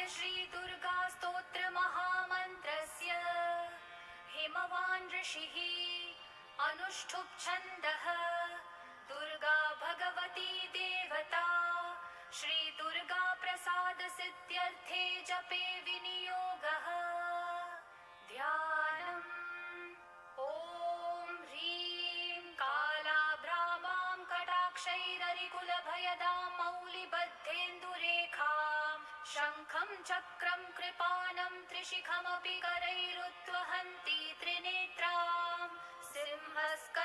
श्रीदुर्गा स्तोत्रमहामन्त्रस्य हिमवान् ऋषिः अनुष्ठुप् छन्दः दुर्गा भगवती देवता श्रीदुर्गा प्रसादसिद्ध्यर्थे जपे विनियोगः। ध्यानम् ॐ ह्रीं कालाभ्रामां कटाक्षैररिकुलभयदां मौलिबद्धेन्दुरेखां शङ्खं चक्रं कृपानं त्रिशिखमपि करैरुद्वहन्ती त्रिनेत्रां सिंहस्कन्धादिरूढां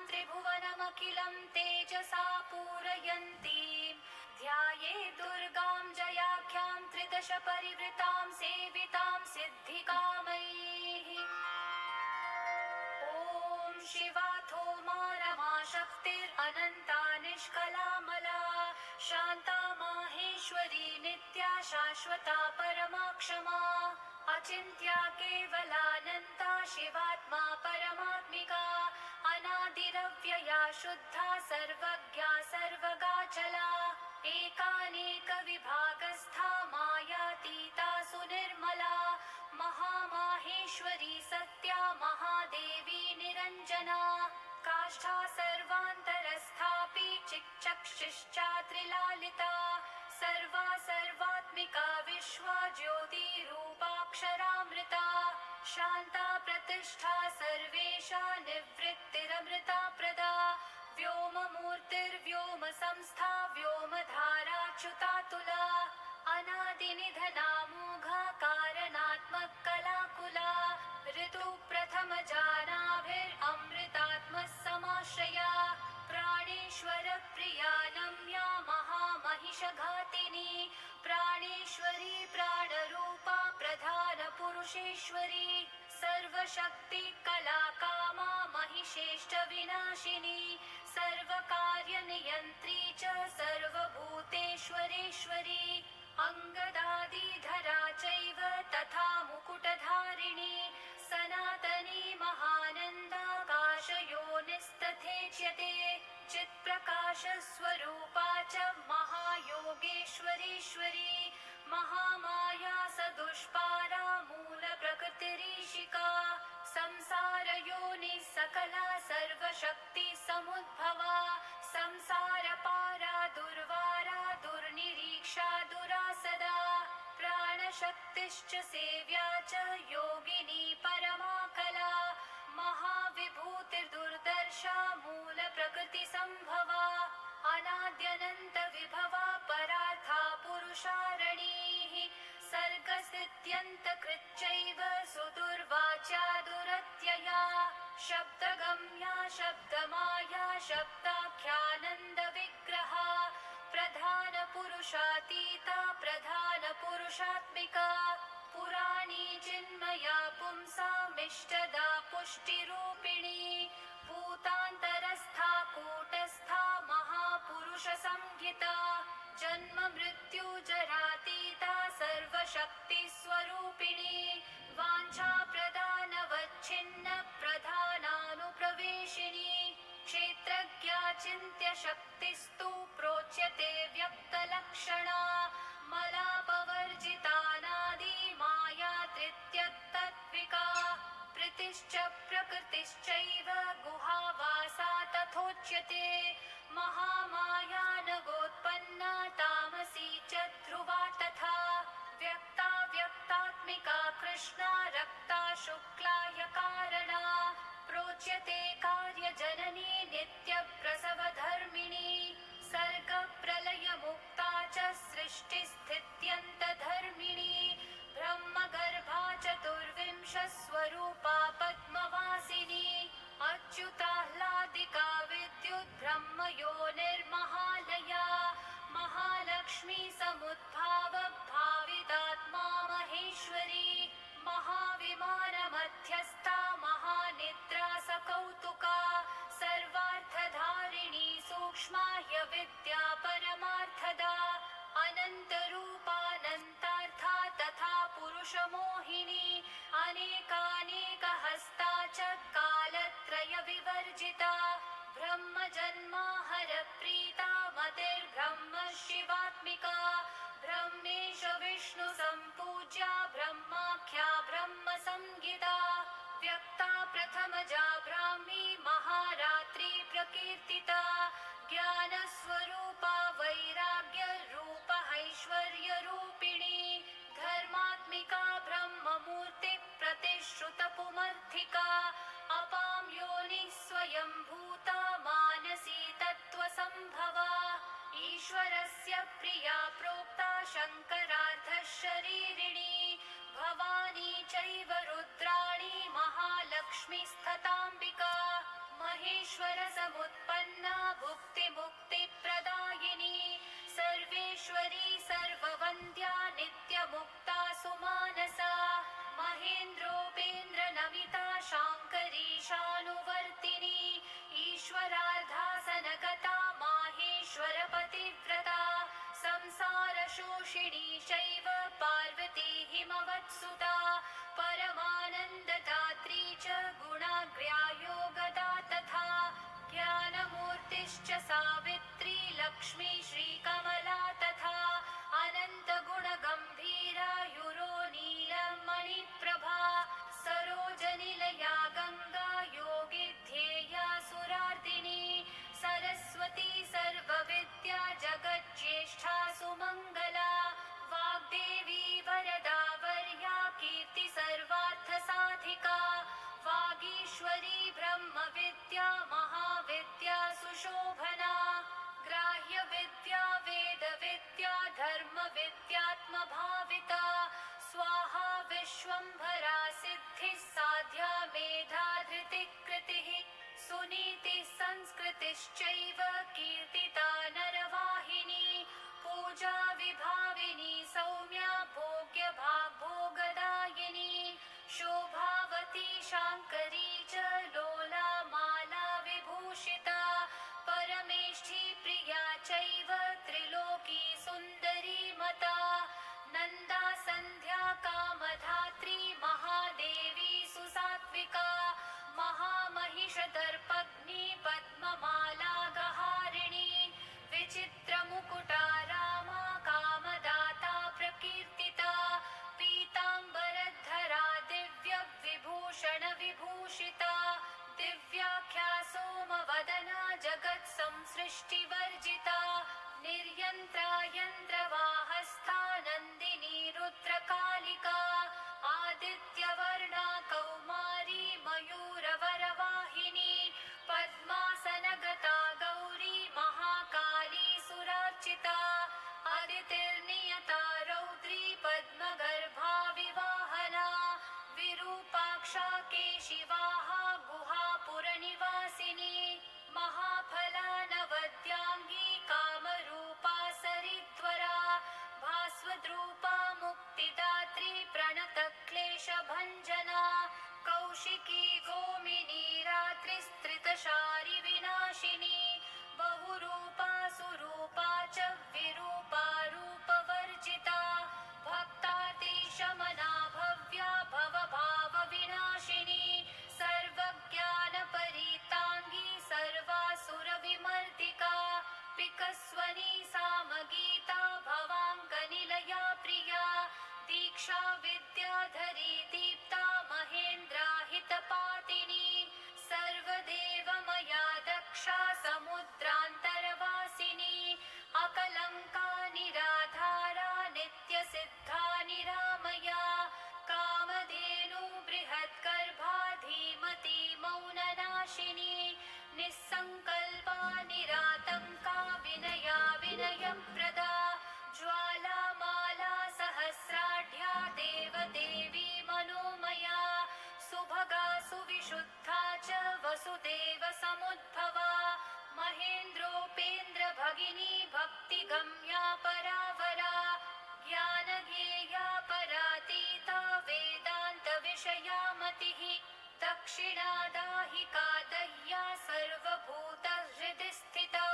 त्रिभुवनमखिलं तेजसा पूरयन्तीं ध्यायेत् दुर्गां जयाख्यां त्रिदश परिवृतां सेवितां सिद्धिकामैः। ॐ शिवाथो मा रमा शक्तिरनन्ता निष्कलामला शान्ता माहेश्वरी नित्या शाश्वता परमा क्षमा अचिन्त्या केवलानन्ता शिवात्मा परमात्मिका अनादिरव्यया शुद्धा सर्वज्ञा सर्वगाचला एकानेकविभागस्था मायातीता सुनिर्मला महामाहेश्वरी सत्या महादेवी निरञ्जना काष्ठा सर्वान्तरस्थापि चिच्चक्षिश्चा त्रिलालिता सर्वा सर्वात्मिका विश्वा ज्योतिरूपाक्षरामृता शान्ता प्रतिष्ठा सर्वेषा निवृत्तिरमृता प्रदा व्योममूर्तिर्व्योम संस्था व्योमधाराच्युतातुला अनादिनिधनामोघा कारणात्मक कलाकुला ऋतु प्रथम जानाभिरमृतात्मः समाश्रया प्राणेश्वर प्रिया नम्या महामहिषघातिनी प्राणेश्वरी प्राणरूपा प्रधान पुरुषेश्वरी सर्वशक्ति कलाकामा महिषेष्ट विनाशिनी सर्वकार्यनियन्त्री च सर्वभूतेश्वरेश्वरी अङ्गदादिधरा चैव तथा मुकुटधारिणी सनातनी महानन्दाकाशयोनिस्तथेच्यते चित्प्रकाशस्वरूपा च महायोगेश्वरीश्वरी महामाया सदुष्पारा मूलप्रकृतिरीशिका संसारयोनिः सकला सर्वशक्ति समुद्भवा संसारपारा दुर्वारा दुर्निरीक्षा दुरासदा प्राणशक्तिश्च सेव्या च योगिनी परमा कला महाविभूतिर्दुर्दर्शा मूलप्रकृतिसम्भवा अनाद्यनन्तविभवा परार्था पुरुषारणीः सर्गस्थित्यन्तकृच्चैव सुदुर्वाचा दुरत्यया शब्दगम्या शब्दमाया शब्दाख्यानन्दविग्रहा प्रधानपुरुषातीता प्रधानपुरुषात्मिका पुराणी चिन्मया पुंसामिष्टदा पुष्टिरूपिणी भूतान्तरस्था कूटस्था महापुरुषसंज्ञिता जन्म मृत्यु जरातीता सर्वशक्तिस्वरूपिणी वाञ्छाप्रदानवच्छिन्न प्रधानानुप्रवेशिनी क्षेत्रज्ञा चिन्त्यशक्तिस्तु प्रोच्यते व्यक्तलक्षणा मलापवर्जितानादि माया तृतीयतत्त्विका प्रीतिश्च प्रकृतिश्चैव गुहावासा तथोच्यते महामाया नगोत्पन्ना तामसी च ध्रुवा तथा व्यक्ता व्यक्तात्मिका कृष्णा रक्ता शुक्ला ह्यकारणा प्रोच्यते कार्यजननी नित्यप्रसवधर्मिणी सर्गप्रलयमुक्ता च सृष्टिस्थित्यन्तधर्मिणी ब्रह्मगर्भा चतुर्विंशस्वरूपा पद्मवासिनी अच्युताह्लादिका विद्युद्ब्रह्मयोनिर्महालया महालक्ष्मी समुद्भाव भावितात्मा महेश्वरी महाविमानमध्यस्था महानिद्रा सकौतुका सर्वार्थधारिणी सूक्ष्मा ह्यविद्या परमार्थदा अनन्तरूपानन्तार्था तथा पुरुषमोहिनी अनेकानेकहस्ता च कालत्रयविवर्जिता ब्रह्मजन्माहरप्रीता मतिर्ब्रह्म शिवात्मिका ब्रह्मेश प्रथमजा ब्राह्मी महारात्रि प्रकीर्तिता ज्ञानस्वरूपा वैराग्यरूपैश्वर्यरूपिणी धर्मात्मिका ब्रह्ममूर्ति प्रतिश्रुतपुमर्थिका अपां योनिः स्वयं भूता मानसी तत्त्वसम्भवा ईश्वरस्य प्रिया प्रोक्ता शङ्करार्धशरीरिणी भवानी चैव रुद्राणी महालक्ष्मीस्तथाम्बिका महेश्वरसमुत्पन्ना भुक्तिमुक्तिप्रदायिनी सर्वेश्वरी सर्ववन्द्या नित्यमुक्ता सुमानसा महेन्द्रोपेन्द्रनमिता शाङ्करी शानुवर्तिनी ईश्वरार्धासनगता माहेश्वरपतिव्रता संसारशोषिणी चैव पार्वती हिमवत्सुता परमानन्ददात्री च गुणाग्र्या योगदा तथा ज्ञानमूर्तिश्च सावित्री लक्ष्मी श्रीकमला तथा अनन्तगुणगम्भीरा युरो नीलमणिप्रभा सरोजनिलया गङ्गा योगिध्येया सुरार्दिनी सरस्वती सर्वविद्या जगज्येष्ठा सुमङ्गला वाग्देवी वरदा वर्या कीर्ति सर्वार्थसाधिका वागीश्वरी ब्रह्मविद्या महाविद्या सुशोभना ग्राह्यविद्या वेदविद्या धर्मविद्यात्मभाविता स्वाहा विश्वम्भरा सिद्धिः साध्या मेधा धृतिकृतिः सुनीतिः संस्कृतिश्चैव कीर्तिता नरवाहिनी पूजा विभाविनी सौम्या भोग्यभाग्भोगदायिनी शोभावती शाङ्करी च लोला माला विभूषिता परमेष्ठी प्रिया चैव त्रिलोकी सुन्दरी मता नन्दा सन्ध्या कामधात्री महादेवी सुसात्विका महामहिषदर्पग्नि पद्ममाला गहारिणी विचित्रमुकुटा रामा कामदाता प्रकीर्तिता पीताम्बरधरा दिव्यविभूषणविभूषिता दिव्याख्या सोमवदना जगत्संसृष्टिवर्जिता निर्यन्त्रा यन्त्रवाहस्था नन्दिनी रुद्रकालिका आदित्यवर्णा कौमारी मयूरवरवाहिनी पद्मासनगता गौरी महाकाली सुरार्चिता अदितिर्नियता रौद्री पद्मगर्भा विवाहना विरूपाक्षा केशिवाहा गुहापुरनिवासिनी महाफला नवद्याङ्गी कामरूपा सरिद्वरा भास्वद्रूपा मुक्तिदात्री प्रणतक्लेशभञ्जना कौशिकी गोमिनी रात्रिस्त्रितशारि विनाशिनी बहुरूपा सुरूपा च विरूपा रूपवर्जिता भक्तातिशमना भव्या भवभावविनाशिनी सर्वज्ञानपरीताङ्गी सर्वासुरविमर्दिका पिकस्वनी सामगीता भवाङ्गनिलया प्रिया दीक्षा विद्याधरी दीप्ता महेन्द्राहितपातिनी सर्वदेवमया दक्षा समुद्रान्तरवासिनी अकलङ्का निराधारा नित्यसिद्धा निरामया कामधेनु बृहद्गर्भा धीमती मौननाशिनी निस्सङ्कल्पा निरातङ्का विनया विनयप्रदा ज्वालामाला सहस्राढ्या देवदेवी मनोमया सुभगा सुविशुद्धा च वसुदेव समुद्भवा महेन्द्रोपेन्द्रभगिनी भक्तिगम्या परावरा ज्ञानज्ञेया परातीता वेदान्तविषया मतिः दक्षिणादाहिका दह्या सर्वभूतहृदि स्थिता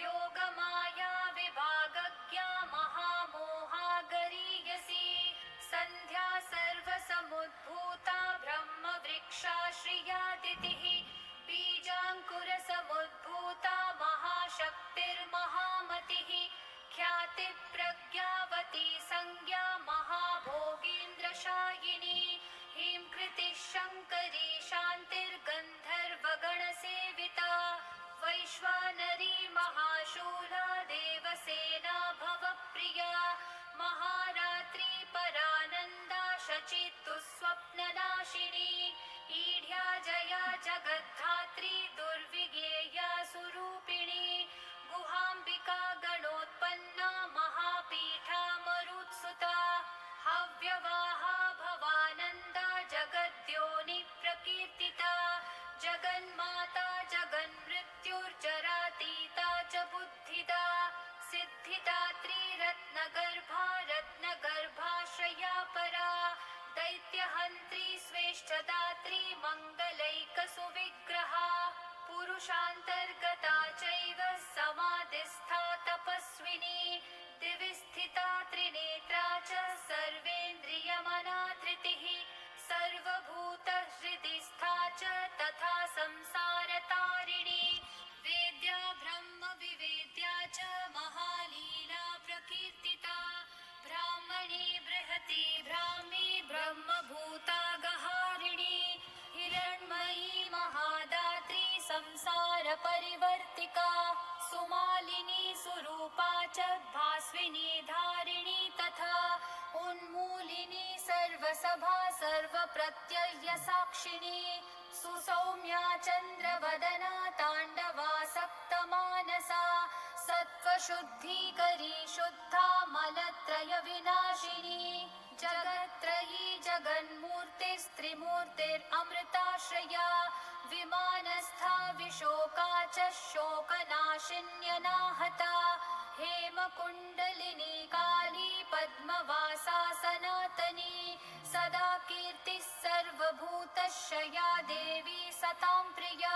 योगमाया विभागज्ञा महामोहा गरीयसी सन्ध्या सर्वसमुद्भूता ब्रह्मवृक्षाश्रियादितिः बीजाङ्कुरसमुद्भूता महाशक्तिर्महामतिः ख्यातिप्रज्ञावती संज्ञा महाभोगीन्द्रशायिनी ह्रीं कृतिः शङ्करी शान्तिर् पुरुषान्तर्गता चैव समाधिस्था तपस्विनी दिवि स्थिता त्रिनेत्रा च सर्वेन्द्रियमनाधृतिः सर्वभूतहृदि स्था च तथा संसारतारिणी वेद्या ब्रह्म विवेद्या च महालीला प्रकीर्तिता ब्राह्मणी बृहती ब्राह्मी ब्रह्मभूता गहारिणी हिरण्मयी महादात्री संसार परिवर्तिका सुमालिनी सुरूपा च भास्विनी धारिणी तथा उन्मूलिनी सर्वसभा सर्वप्रत्यय साक्षिणी सुसौम्या चन्द्रवदना ताण्डवा सप्तमानसा सत्त्वशुद्धीकरी शुद्धा मलत्रय विनाशिनी जगत्त्रयी जगन्मूर्तिस्त्रिमूर्तिरमृताश्रया विमानस्था विशोका च शोकनाशिन्यनाहता हेमकुण्डलिनी काली पद्मवासा सनातनी सदा कीर्तिः सर्वभूतशया देवी सतां प्रिया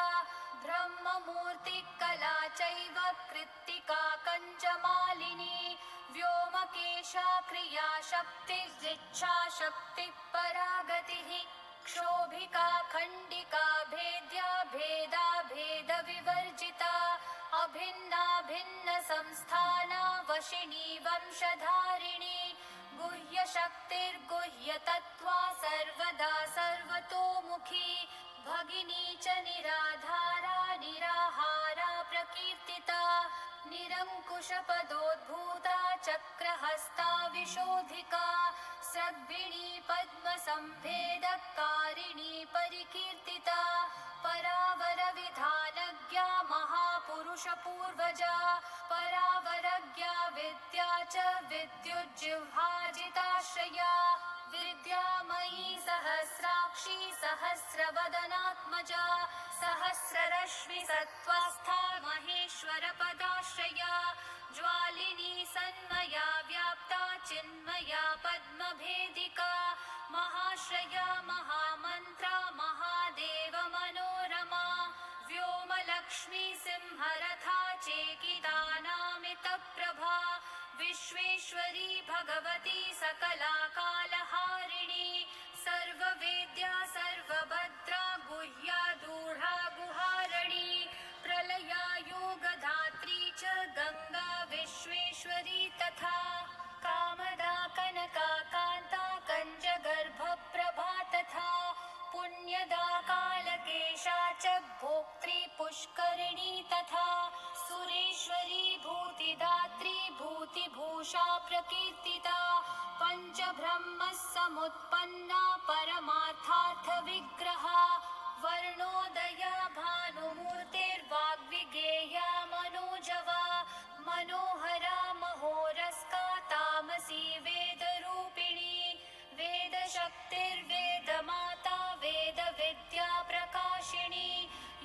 ब्रह्ममूर्ति कला चैव कृत्तिका कञ्जमालिनी व्योमकेशा क्रिया शक्तिरिच्छा शक्तिः परागतिः क्षोभिका खण्डिका भेद्या भेदा भेद विवर्जिता अभिन्ना भिन्न संस्थाना वशिनी वंशधारिणी गुह्य शक्तिर्गुह्य तत्त्वा सर्वदा सर्वतोमुखी भगिनी च निराधारा निराहारा प्रकीर्तिता निरङ्कुशपदोद्भूता चक्रहस्ता विशोधिका सद्भिणी पद्मसंभेदकारिणी परिकीर्तिता परावरविधानज्ञा महापुरुषपूर्वजा परावरज्ञा विद्या च विद्युज्जिह्वाजिताश्रया विद्यामयी सहस्राक्षी सहस्रवदनात्मजा सहस्ररश्मि सत्त्वस्था महेश्वरपदाश्रया ज्वालिनी सन्मया व्याप्ता चिन्मया पद्मभेदिका महाश्रया महामन्त्रा महादेव मनोरमा व्योमलक्ष्मी सिंहरथा चेकितानामितप्रभा विश्वेश्वरी भगवती सकला कालहारिणी सर्ववेद्या सर्वभद्रा गुह्या दूढा गुहारणी प्रलया योगधात्री च गंगा विश्वेश्वरी तथा कामदा कनका कान्ता कञ्जगर्भप्रभा तथा पुण्यदा कालकेशा च भोक्त्री पुष्करिणी तथा सुरेश्वरी भूतिदात्री भूतिभूषा प्रकीर्तिता पञ्चब्रह्म समुत्पन्ना परमार्थार्थविग्रहा वर्णोदया भानुमूर्तिर्वाग्विगेया मनोजवा मनोहरा महोरस्का तामसी वेदरूपिणी वेदशक्तिर्वेदमाता वेदविद्या प्रकाशिनी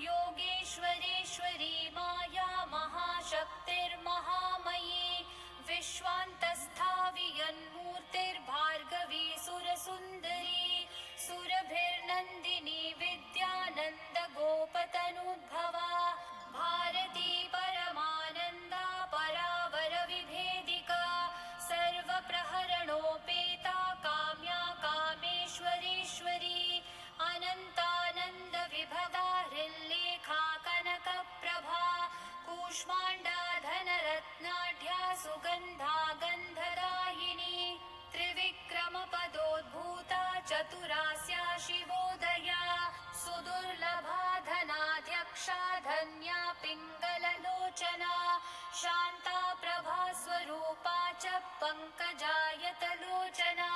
योगेश्वरेश्वरी माया महाशक्तिर्महामयी विश्वान्तस्था वियन्मूर्तिर्भार्गवी सुरसुन्दरी सुरभिर्नन्दिनी विद्यानन्दगोपतनुद्भवा भारती परमानन्दा परावरविभेदिका सर्वप्रहरणोपेता काम्या कामेश्वरेश्वरी अनन्तानन्दविभवा हृल्लेखा कनकप्रभा कूष्माण्डा धनरत्नाढ्या सुगन्धा गन्धदायिनी त्रिविक्रमपदोद्भूता चतुरास्या शिवोदया सुदुर्लभा धनाध्यक्षा धन्या पिङ्गललोचना शान्ता प्रभा स्वरूपा च पङ्कजायतलोचना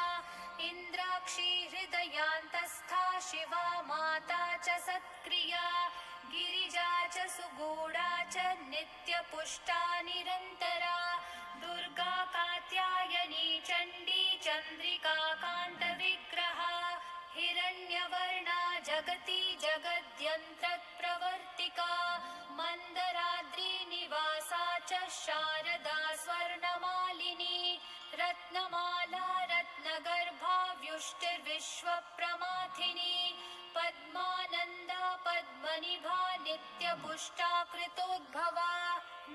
इन्द्राक्षी हृदयान्तस्था शिवा माता च सत्क्रिया गिरिजा च सुगूढा च नित्यपुष्टा निरन्तरा दुर्गा कात्यायनी चण्डी चन्द्रिका कान्तविग्रहा हिरण्यवर्णा जगति जगद्यन्त्रप्रवर्तिका मन्दराद्री निवासा च शारदा स्वर्णमालिनी रत्नमाला रत्नगर्भा व्युष्टिर्विश्वप्रमाथिनी पद्मानन्दा पद्मनिभा नित्यपुष्टा कृतोद्भवा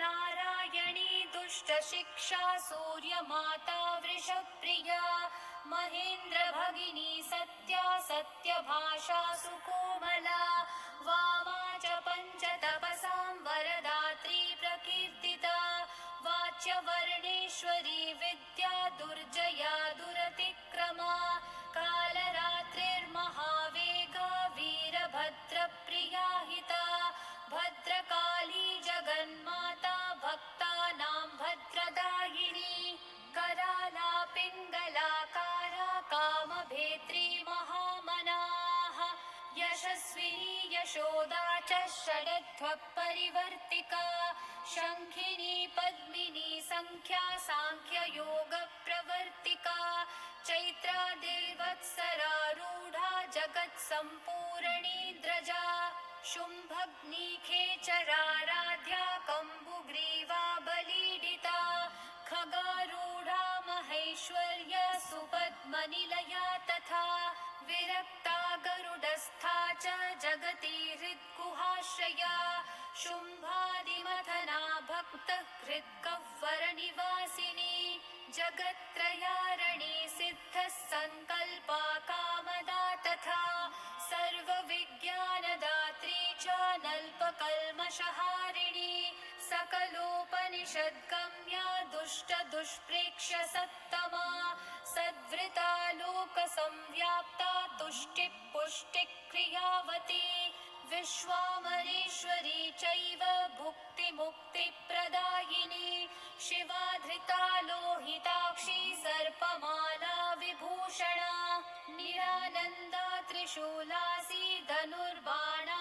नारायणी दुष्टशिक्षा सूर्यमाता वृषप्रिया महेन्द्र भगिनी सत्या सत्यभाषा सुकोमला वामा च पञ्चतपसां वरदात्री प्रकीर्तिता वाच्यवर्णेश्वरी विद्या दुर्जया दुरतिक्रमा कालरात्रिर्महावेगा वीरभद्रप्रिया हिता भद्रकाली जगन्माता भक्तानां भद्रदायिनी कराला पिङ्गलाकारा कामभेत्री महामनाः यशस्विनी यशोदा च षडध्वपरिवर्तिका शङ्खिनी पद्मिनी सङ्ख्या साङ्ख्ययोगप्रवर्तिका चैत्रा देवत्सरारूढा जगत्सम्पूरणीद्रजा शुम्भग्निखेचराराध्या कम्बुग्रीवा बलीडिता खगारूढा महेश्वर्य सुपद्मनिलया तथा विरक्ता गरुडस्था च जगति हृद्गुहाश्रया शुम्भादिमथना भक्तहृद्गह्वरनिवासिनी जगत्त्रयारणी सिद्धः सङ्कल्पा कामदा तथा सर्वविज्ञानदात्री च नल्पकल्मषहारिणी सकलोपनिषद्गम्या दुष्टदुष्प्रेक्ष्य सत्तमा सद्वृता लोकसंव्याप्ता तुष्टिः पुष्टिक्रियावती विश्वामरेश्वरी चैव भुक्तिमुक्तिप्रदायिनी शिवा धृता लोहिताक्षी सर्पमाला विभूषणा निरानन्दा त्रिशूलासी धनुर्बाणाधिधारिणी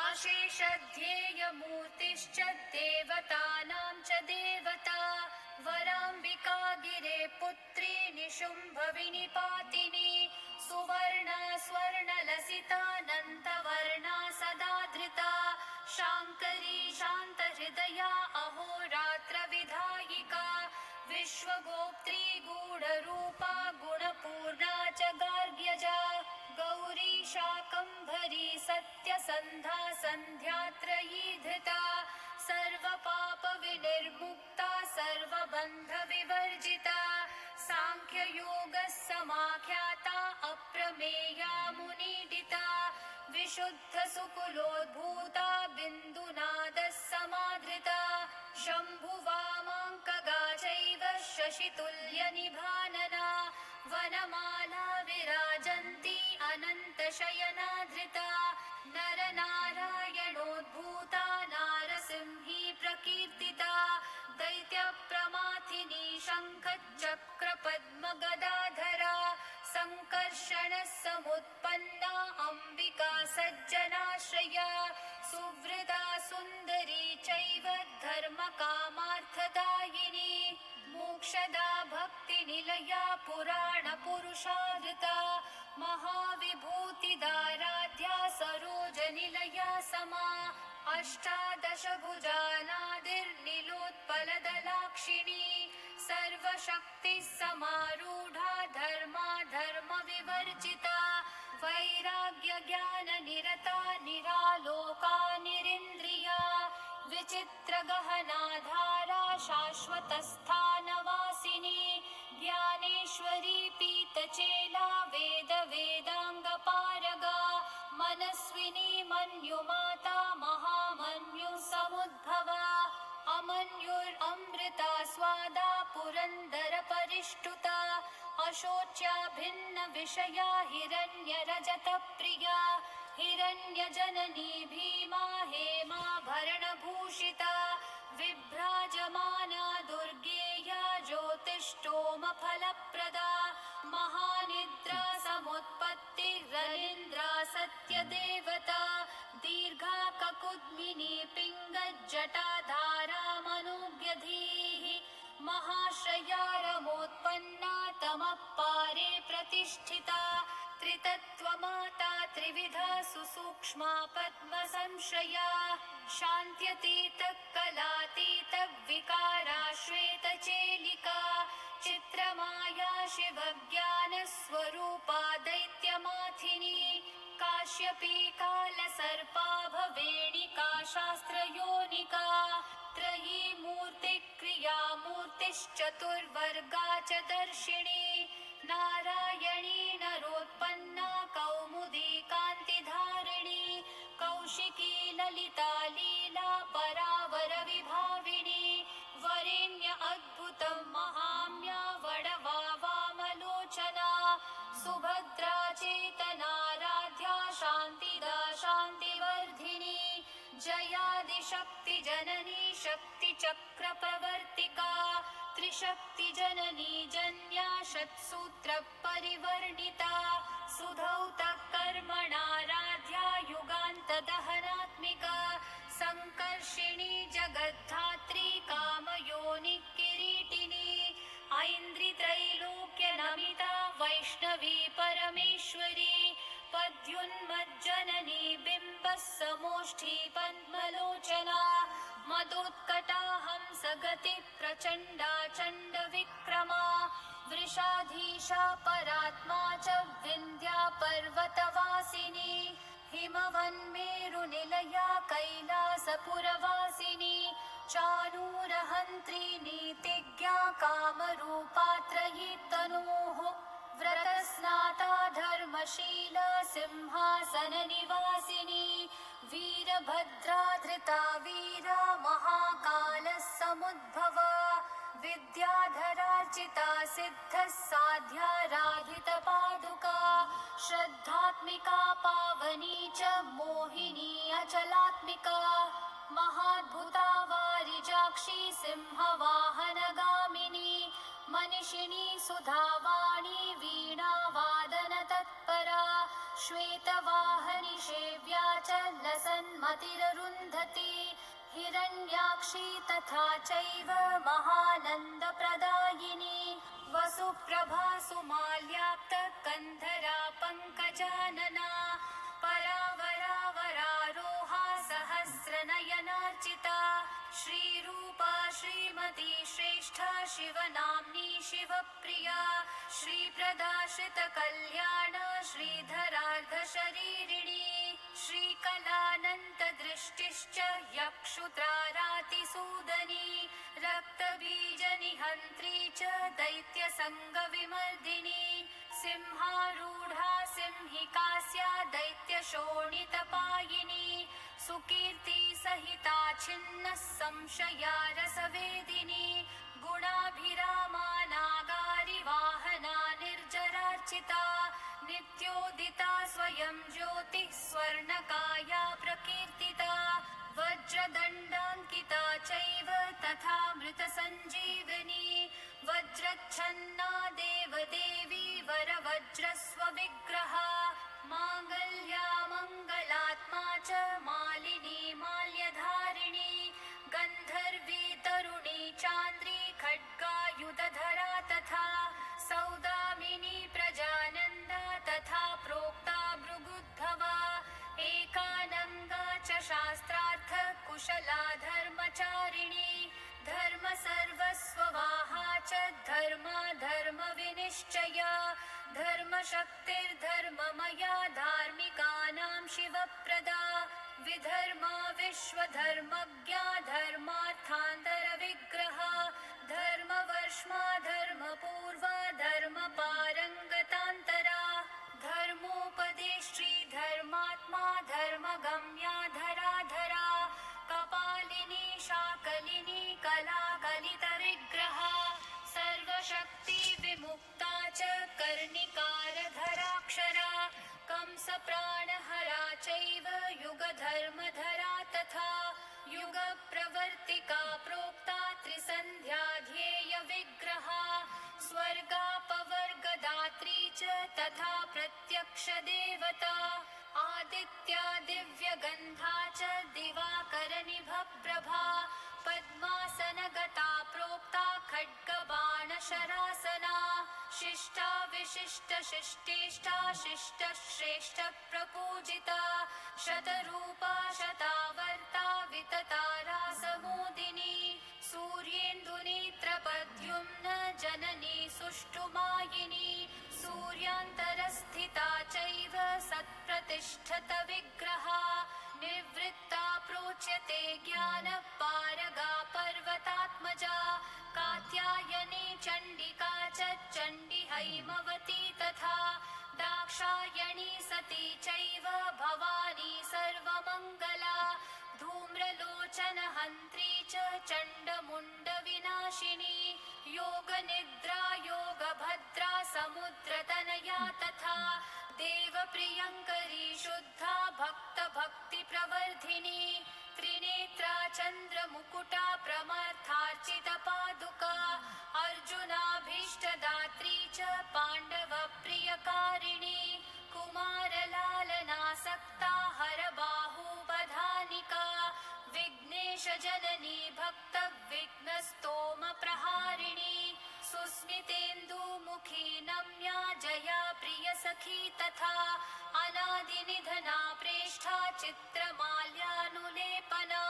अशेषध्येयमूर्तिश्च देवतानां च देवता वराम्बिका गिरे पुत्री निशुम्भविनिपातिनी सुवर्णा स्वर्णलसितानन्तवर्णा सदा धृता शाङ्करी शान्तहृदया अहोरात्रविधायिका विश्वगोप्त्री गूढरूपा गुणपूर्णा च गार्ग्यजा गौरी शाकम्भरी सत्यसन्धा सन्ध्यात्रयी धृता सर्वपापविनिर्मुक्ता सर्वबन्धविवर्जिता साङ्ख्ययोगसमाख्याता अप्रमेया मुनीडिता विशुद्धसुकुलोद्भूता बिन्दुनादः समाधृता शम्भुवामाङ्कगा चैव शशितुल्यनिभानना वनमाला विराजन्ती अनन्तशयनाधृता नरनारायणोद्भूता नारसिंही प्रकीर्तिता दैत्यप्रमाथिनी शङ्खचक्रपद्मगदाधरा सङ्कर्षणः समुत्पन्ना अम्बिका सज्जनाश्रया सुवृता सुन्दरी चैव धर्मकामार्थदायिनी मोक्षदा भक्तिनिलया पुराणपुरुषाधृता महाविभूतिदाराध्या सरोजनिलया समा अष्टादशभुजानादिर्निलोत्पलदलाक्षिणी सर्वशक्तिसमारूढा धर्माधर्मविवर्जिता वैराग्यज्ञाननिरता निरालोका निरिन्द्रिया विचित्रगहनाधारा शाश्वतस्थानवासिनी ज्ञानेश्वरी पीतचेला वेदाङ्गपारगा मनस्विनी मन्युमाता महामन्युसमुद्भवा अमन्युरमृता स्वादा पुरन्दरपरिष्टुता अशोच्या भिन्नविषया हिरण्यरजतप्रिया हिरण्यजननी भीमा हेमाभरणभूषिता विभ्राजमाना दुर्गेया ज्योतिष्टोमफलप्रदा महानिद्रा समुत्पत्तिरनिन्द्रा सत्यदेवता दीर्घा ककुद्मिनी पिङ्गज्जटाधारा मनोज्ञधीः महाश्रया रमोत्पन्ना तमः पारे प्रतिष्ठिता त्रितत्त्वमाता त्रिविधा सुसूक्ष्मा पद्मसंश्रया शान्त्यतीतकलातीतविकारा श्वेतचेलिका चित्रमाया शिवज्ञानस्वरूपा दैत्यमाथिनी काश्यपी कालसर्पा भवेणिका शास्त्रयोनिका त्रयी मूर्तिक्रियामूर्तिश्चतुर्वर्गा च दर्शिनी नारायणी नरोत्पन्ना कौमुदी कान्तिधारिणी कौशिकी ललिता लीला परावर विभाविनी वरेण्य अद्भुतं महाम्या वडवा वामलोचना सुभद्रा चेतनाराध्या शान्तिदा शान्तिवर्धिनी जयादिशक्तिजननी शक्तिचक्रप्रवर्तिका त्रिशक्तिजननी जन्या षट्सूत्रपरिवर्णिता सुधौतः कर्मणाराध्या युगान्तदहनात्मिका सङ्कर्षिणी जगद्धात्री कामयोनि किरीटिनी ऐन्द्रित्रैलोक्यनमिता वैष्णवी परमेश्वरी पद्युन्मज्जननी बिम्बः समोष्ठी पद्मलोचना मदोत्कटा हंसगति प्रचण्डा चण्डविक्रमा वृषाधीशा परात्मा च विन्ध्या पर्वतवासिनी हिमवन्मेरुनिलया कैलासपुरवासिनी चाणूरहन्त्री नीतिज्ञा कामरूपा त्रयी तनोः व्रतस्नाता धर्मशीला सिंहासननिवासिनी वीरभद्रा धृता वीरा महाकालः समुद्भवा विद्याधरार्चिता सिद्धः साध्याराधितपादुका श्रद्धात्मिका पावनी च मोहिनी अचलात्मिका महाद्भुता वारिजाक्षी सिंहवाहनगामिनी मनिषिणी सुधावाणी वीणावादनतत्परा श्वेतवाहनि सेव्या च लसन्मतिररुन्धती हिरण्याक्षी तथा चैव महानन्दप्रदायिनी वसुप्रभा सुमाल्याप्तकन्धरा पङ्कजानना परावरावरारोहा सहस्रनयनार्चिता श्रीरूपा श्रीमती श्रेष्ठा शिवनाम्नी शिवप्रिया श्रीप्रदाश्रितकल्याण श्रीधरार्धशरीरिणी श्रीकलानन्तदृष्टिश्च यक्षुत्रारातिसूदनी रक्तबीजनिहन्त्री च दैत्यसङ्गविमर्दिनी सिंहारूढा सिंहिकास्या दैत्यशोणितपायिनी सुकीर्ति सहिता छिन्नः संशया रसवेदिनी गुणाभिरामा नागारि वाहना निर्जरार्चिता नित्योदिता स्वयं ज्योतिः स्वर्णकाया प्रकीर्तिता वज्रदण्डाङ्किता चैव तथा मृतसञ्जीविनी वज्रच्छन्ना देवदेवी वरवज्रस्वविग्रहा माङ्गल्या मङ्गलात्मा च मालिनी माल्यधारिणी गन्धर्वी तरुणी चान्द्री खड्गायुधधरा तथा सौदामिनी प्रजानन्दा तथा प्रोक्ता भृगुद्भवा एकानङ्गा च शास्त्रार्थ कुशला धर्मचारिणी धर्मसर्वस्ववाहा च धर्मा धर्मविनिश्चया धर्मशक्तिर्धर्ममया धार्मिकानां शिवप्रदा विधर्मा विश्वधर्मज्ञा धर्मार्थान्तरविग्रहा धर्मवर्ष्मा धर्मपूर्वा धर्मपारङ्गतान्तरा धर्मोपदेष्ट्री धर्मात्मा धर्मगम्या धराधरा कपालिनी शाकलिनी कलाकलितविग्रहा सर्वशक्ति विमुक्ता च कर्णिकारधराक्षरा कंसप्राणहरा चैव युगधर्मधरा तथा युगप्रवर्तिका प्रोक्ता त्रिसन्ध्या ध्येयविग्रहा स्वर्गापवर्गदात्री च तथा प्रत्यक्षदेवता आदित्या दिव्यगन्धा च दिवाकरनिभप्रभा पद्मासनगता प्रोक्ता खड्गबाणशरासना शिष्टा विशिष्टशिष्टेष्टा शिष्टश्रेष्ठप्रपूजिता शतरूपा शतावर्ता विततारा समोदिनी सूर्येन्दुनेत्रपद्युम्न जननी सुष्ठुमायिनी सूर्यान्तरस्थिता चैव सत्प्रतिष्ठा तिष्ठत विग्रहा निवृत्ता प्रोच्यते ज्ञानपारगा पर्वतात्मजा कात्यायनी चण्डिका च चण्डी हैमवती तथा दाक्षायणी सती चैव भवानी सर्वमङ्गला धूम्रलोचनहन्त्री च चण्डमुण्डविनाशिनी योगनिद्रा योगभद्रा समुद्रतनया तथा देवप्रियङ्करी शुद्धा भक्तभक्तिप्रवर्धिनी त्रिनेत्रा चन्द्रमुकुटा प्रमर्थार्चितपादुका अर्जुनाभीष्टदात्री च पाण्डवप्रियकारिणी कुमारलालनासक्ता हरबाहुवधानिका विघ्नेशजननी भक्तविघ्नस्तोमप्रहारिणी सुस्मितेन्दुमुखी नम्या जया प्रियसखी तथा अनादिनिधना प्रेष्ठा चित्रमाल्यानुलेपना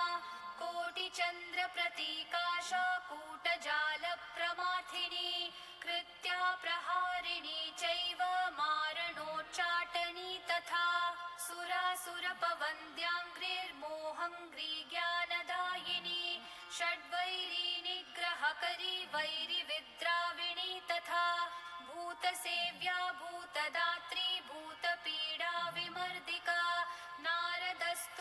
कोटिचन्द्रप्रतीकाशा कूटजालप्रमाथिनी कृत्या प्रहारिणी चैव मारणोच्चाटनी तथा सुरासुरपवन्द्याङ्घ्रिर्मोहङ्घ्री ज्ञानदायिनी षड्वैरी निग्रहकरी वैरिविद्राविणी तथा भूतसेव्या भूतदात्री भूतपीडा विमर्दिका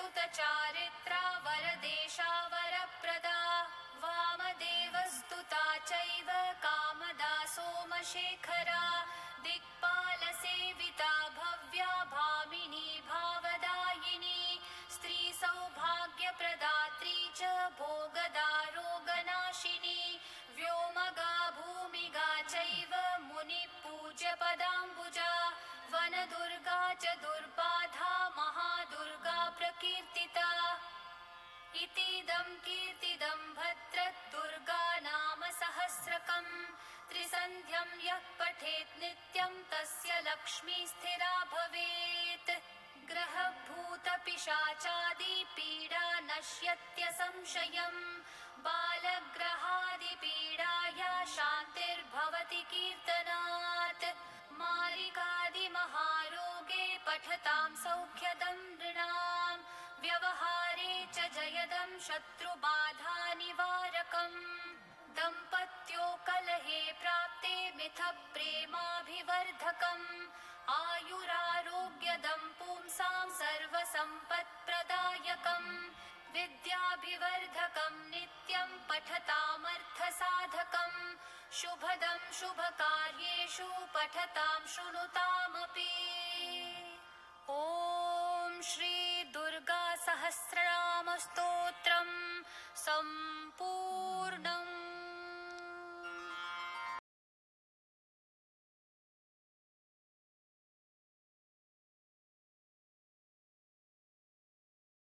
नारदस्तुतचारित्रा वरदेशा वरप्रदा वामदेवस्तुता चैव कामदा सोमशेखरा दिक्पालसेविता भव्या भामिनी भावदायिनी स्त्रीसौभाग्यप्रदात्री च भोगदारोगनाशिनी व्योमगा भूमिगा चैव मुनिपूज्यपदाम्बुजा वनदुर्गा च दुर्बाधा महादुर्गा प्रकीर्तिता इतीदं कीर्तिदं भद्रद्दुर्गा नाम सहस्रकम् त्रिसन्ध्यं यः पठेत् नित्यं तस्य लक्ष्मी स्थिरा भवेत् ग्रहभूतपिशाचादिपीडा नश्यत्य संशयम् बालग्रहादिपीडाया शान्तिर्भवति कीर्तनात् मारिकादिमहारोगे पठतां सौख्यदं नृणां व्यवहारे च जयदं शत्रुबाधानिवारकम् दम्पत्यो कलहे प्राप्ते मिथप्रेमाभिवर्धकम् आयुरारोग्यदं पुंसां सर्वसम्पत्प्रदायकम् विद्याभिवर्धकं नित्यं पठतामर्थसाधकम् शुभदं शुभकार्येषु पठतां शृणुतामपि ॐ श्री दुर्गा सहस्रनाम स्तोत्रम् सम्पूर्णम्।